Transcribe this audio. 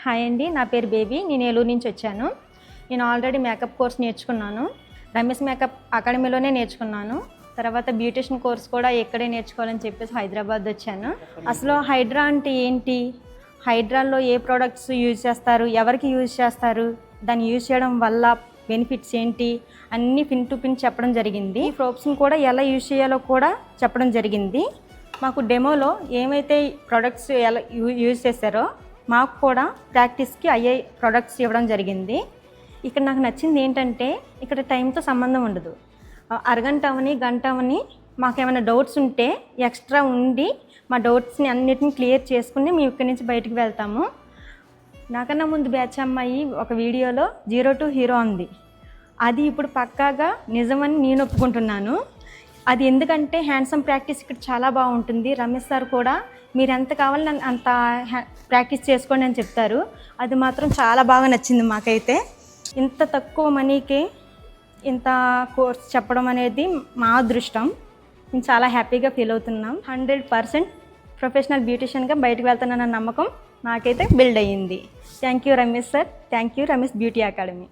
Hi అండి, నా పేరు బేబీ. నేను ఏలూరు నుంచి వచ్చాను. నేను ఆల్రెడీ మేకప్ కోర్స్ నేర్చుకున్నాను. రమేష్ మేకప్ అకాడమీలోనే నేర్చుకున్నాను. తర్వాత బ్యూటిషియన్ కోర్స్ కూడా ఇక్కడే నేర్చుకోవాలని చెప్పేసి హైదరాబాద్ వచ్చాను. అసలు హైడ్రా అంటే ఏంటి, హైడ్రాలో ఏ ప్రోడక్ట్స్ యూజ్ చేస్తారు, ఎవరికి యూజ్ చేస్తారు, దాన్ని యూజ్ చేయడం వల్ల బెనిఫిట్స్ ఏంటి అన్నీ పిన్ టు పిన్ చెప్పడం జరిగింది. ఈ ప్రోప్స్ని కూడా ఎలా యూజ్ చేయాలో కూడా చెప్పడం జరిగింది. మాకు డెమోలో ఏమైతే ప్రోడక్ట్స్ ఎలా యూజ్ చేశారో మాకు కూడా ప్రాక్టీస్కి అయ్యే ప్రోడక్ట్స్ ఇవ్వడం జరిగింది. ఇక్కడ నాకు నచ్చింది ఏంటంటే ఇక్కడ టైంతో సంబంధం ఉండదు. అరగంట అవని గంట అవని మాకేమైనా డౌట్స్ ఉంటే ఎక్స్ట్రా ఉండి మా డౌట్స్ని అన్నిటిని క్లియర్ చేసుకుని మేము ఇక్కడి నుంచి బయటికి వెళ్తాము. నాకన్నా ముందు బ్యాచ్ అమ్మాయి ఒక వీడియోలో 0 to హీరో ఉంది. అది ఇప్పుడు పక్కాగా నిజమని నేను ఒప్పుకుంటున్నాను. అది ఎందుకంటే హ్యాండ్సమ్ ప్రాక్టీస్ ఇక్కడ చాలా బాగుంటుంది. రమేష్ సార్ కూడా మీరు ఎంత కావాలని అంత ప్రాక్టీస్ చేసుకోండి అని చెప్తారు. అది మాత్రం చాలా బాగా నచ్చింది మాకైతే. ఇంత తక్కువ మనీకి ఇంత కోర్స్ చెప్పడం అనేది మా అదృష్టం. నేను చాలా హ్యాపీగా ఫీల్ అవుతున్నాం. 100% ప్రొఫెషనల్ బ్యూటిషియన్గా బయటకు వెళ్తానన్న నమ్మకం నాకైతే బిల్డ్ అయ్యింది. Thank you Ramesh sir. Thank you Ramesh beauty academy.